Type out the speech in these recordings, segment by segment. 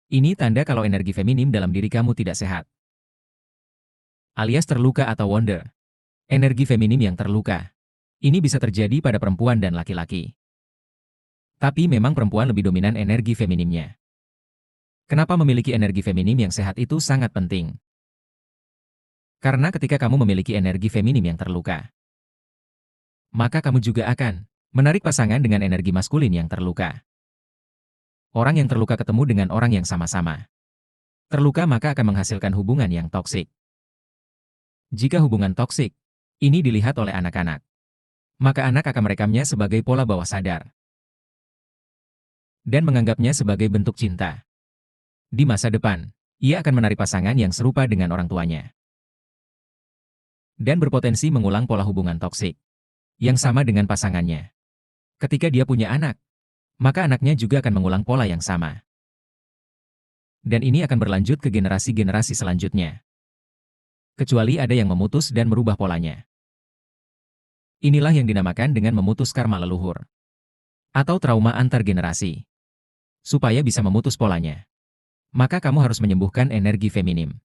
Ini tanda kalau energi feminim dalam diri kamu tidak sehat. Alias terluka atau wonder. Energi feminim yang terluka. Ini bisa terjadi pada perempuan dan laki-laki. Tapi memang perempuan lebih dominan energi feminimnya. Kenapa memiliki energi feminim yang sehat itu sangat penting? Karena ketika kamu memiliki energi feminim yang terluka, maka kamu juga akan menarik pasangan dengan energi maskulin yang terluka. Orang yang terluka ketemu dengan orang yang sama-sama terluka maka akan menghasilkan hubungan yang toksik. Jika hubungan toksik ini dilihat oleh anak-anak, maka anak akan merekamnya sebagai pola bawah sadar dan menganggapnya sebagai bentuk cinta. Di masa depan, ia akan menarik pasangan yang serupa dengan orang tuanya dan berpotensi mengulang pola hubungan toksik yang sama dengan pasangannya. Ketika dia punya anak, maka anaknya juga akan mengulang pola yang sama. Dan ini akan berlanjut ke generasi-generasi selanjutnya. Kecuali ada yang memutus dan merubah polanya. Inilah yang dinamakan dengan memutus karma leluhur. Atau trauma antar generasi. Supaya bisa memutus polanya, maka kamu harus menyembuhkan energi feminim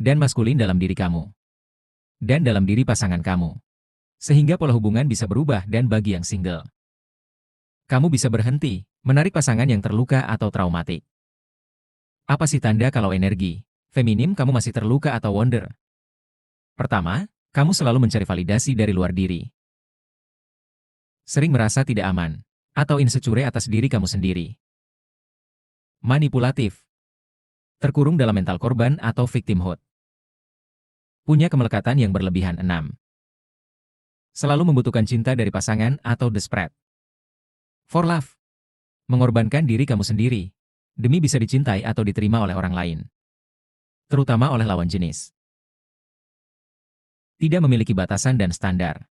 dan maskulin dalam diri kamu. Dan dalam diri pasangan kamu. Sehingga pola hubungan bisa berubah dan bagi yang single, kamu bisa berhenti menarik pasangan yang terluka atau traumatik. Apa sih tanda kalau energi feminim kamu masih terluka atau wonder? Pertama, kamu selalu mencari validasi dari luar diri. Sering merasa tidak aman atau insecure atas diri kamu sendiri. Manipulatif. Terkurung dalam mental korban atau victimhood. Punya kemelekatan yang berlebihan 6. Selalu membutuhkan cinta dari pasangan atau desperate for love. Mengorbankan diri kamu sendiri demi bisa dicintai atau diterima oleh orang lain. Terutama oleh lawan jenis. Tidak memiliki batasan dan standar.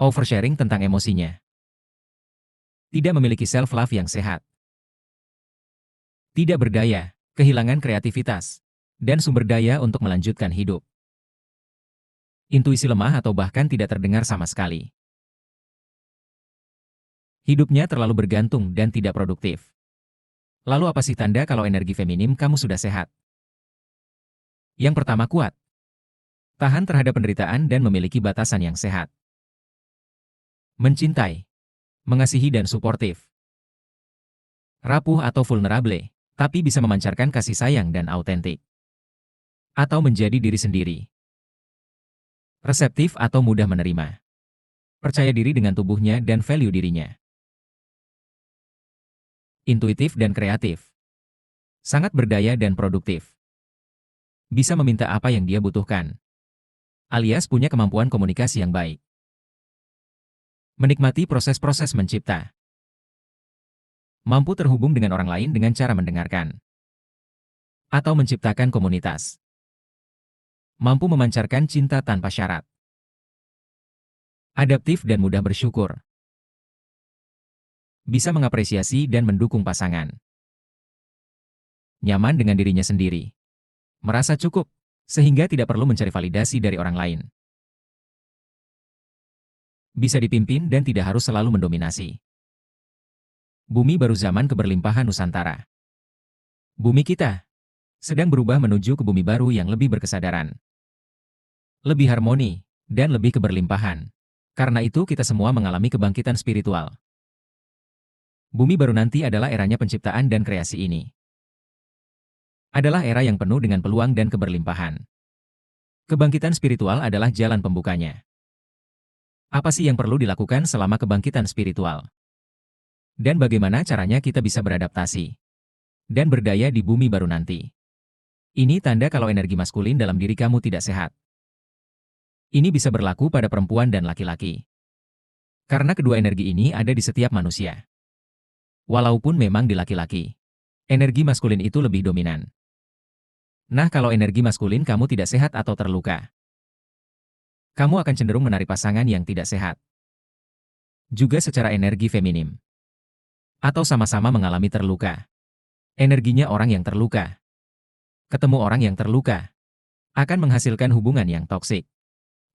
Oversharing tentang emosinya. Tidak memiliki self-love yang sehat. Tidak berdaya, kehilangan kreativitas, dan sumber daya untuk melanjutkan hidup. Intuisi lemah atau bahkan tidak terdengar sama sekali. Hidupnya terlalu bergantung dan tidak produktif. Lalu apa sih tanda kalau energi feminim kamu sudah sehat? Yang pertama, kuat. Tahan terhadap penderitaan dan memiliki batasan yang sehat. Mencintai, mengasihi dan suportif. Rapuh atau vulnerable, tapi bisa memancarkan kasih sayang dan autentik. Atau menjadi diri sendiri. Reseptif atau mudah menerima. Percaya diri dengan tubuhnya dan value dirinya. Intuitif dan kreatif. Sangat berdaya dan produktif. Bisa meminta apa yang dia butuhkan. Alias punya kemampuan komunikasi yang baik. Menikmati proses-proses mencipta. Mampu terhubung dengan orang lain dengan cara mendengarkan. Atau menciptakan komunitas. Mampu memancarkan cinta tanpa syarat. Adaptif dan mudah bersyukur. Bisa mengapresiasi dan mendukung pasangan. Nyaman dengan dirinya sendiri. Merasa cukup, sehingga tidak perlu mencari validasi dari orang lain. Bisa dipimpin dan tidak harus selalu mendominasi. Bumi baru zaman keberlimpahan Nusantara. Bumi kita sedang berubah menuju ke bumi baru yang lebih berkesadaran. Lebih harmoni, dan lebih keberlimpahan. Karena itu kita semua mengalami kebangkitan spiritual. Bumi baru nanti adalah eranya penciptaan dan kreasi ini. Adalah era yang penuh dengan peluang dan keberlimpahan. Kebangkitan spiritual adalah jalan pembukanya. Apa sih yang perlu dilakukan selama kebangkitan spiritual? Dan bagaimana caranya kita bisa beradaptasi dan berdaya di bumi baru nanti? Ini tanda kalau energi maskulin dalam diri kamu tidak sehat. Ini bisa berlaku pada perempuan dan laki-laki. Karena kedua energi ini ada di setiap manusia. Walaupun memang di laki-laki, energi maskulin itu lebih dominan. Nah, kalau energi maskulin kamu tidak sehat atau terluka, kamu akan cenderung menarik pasangan yang tidak sehat. Juga secara energi feminim. Atau sama-sama mengalami terluka. Energinya orang yang terluka. Ketemu orang yang terluka. Akan menghasilkan hubungan yang toksik.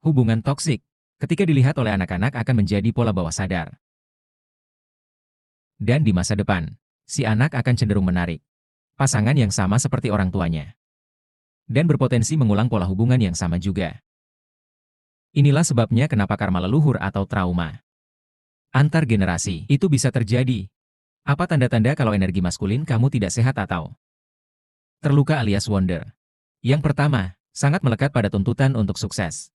Hubungan toksik, ketika dilihat oleh anak-anak akan menjadi pola bawah sadar. Dan di masa depan, si anak akan cenderung menarik pasangan yang sama seperti orang tuanya. Dan berpotensi mengulang pola hubungan yang sama juga. Inilah sebabnya kenapa karma leluhur atau trauma antar generasi itu bisa terjadi. Apa tanda-tanda kalau energi maskulin kamu tidak sehat atau terluka alias wonder? Yang pertama, sangat melekat pada tuntutan untuk sukses.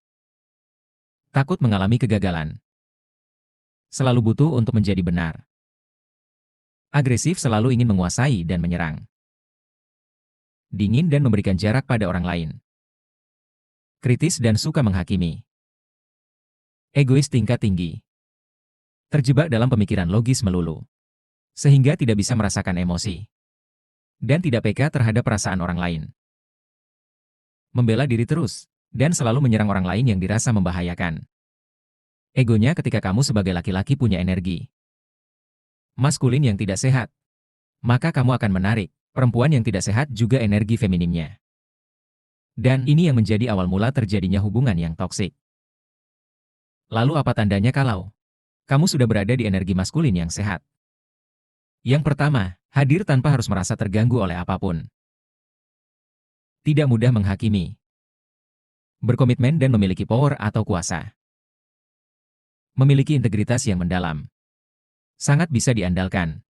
Takut mengalami kegagalan. Selalu butuh untuk menjadi benar. Agresif, selalu ingin menguasai dan menyerang. Dingin dan memberikan jarak pada orang lain. Kritis dan suka menghakimi. Egois tingkat tinggi. Terjebak dalam pemikiran logis melulu. Sehingga tidak bisa merasakan emosi. Dan tidak peka terhadap perasaan orang lain. Membela diri terus, dan selalu menyerang orang lain yang dirasa membahayakan. Egonya ketika kamu sebagai laki-laki punya energi maskulin yang tidak sehat, maka kamu akan menarik perempuan yang tidak sehat juga energi feminimnya. Dan ini yang menjadi awal mula terjadinya hubungan yang toksik. Lalu apa tandanya kalau kamu sudah berada di energi maskulin yang sehat? Yang pertama, hadir tanpa harus merasa terganggu oleh apapun. Tidak mudah menghakimi. Berkomitmen dan memiliki power atau kuasa. Memiliki integritas yang mendalam. Sangat bisa diandalkan.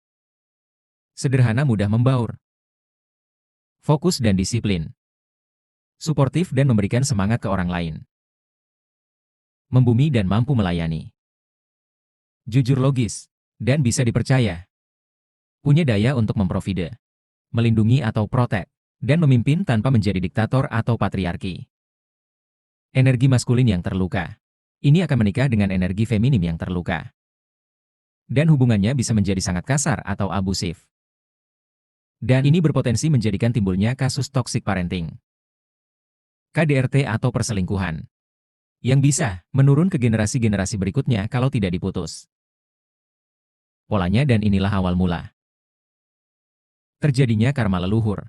Sederhana, mudah membaur. Fokus dan disiplin. Suportif dan memberikan semangat ke orang lain. Membumi dan mampu melayani. Jujur, logis, dan bisa dipercaya. Punya daya untuk memprovide, melindungi atau protek, dan memimpin tanpa menjadi diktator atau patriarki. Energi maskulin yang terluka. Ini akan menikah dengan energi feminim yang terluka. Dan hubungannya bisa menjadi sangat kasar atau abusif. Dan ini berpotensi menjadikan timbulnya kasus toxic parenting. KDRT atau perselingkuhan. Yang bisa menurun ke generasi-generasi berikutnya kalau tidak diputus. Polanya, dan inilah awal mula terjadinya karma leluhur.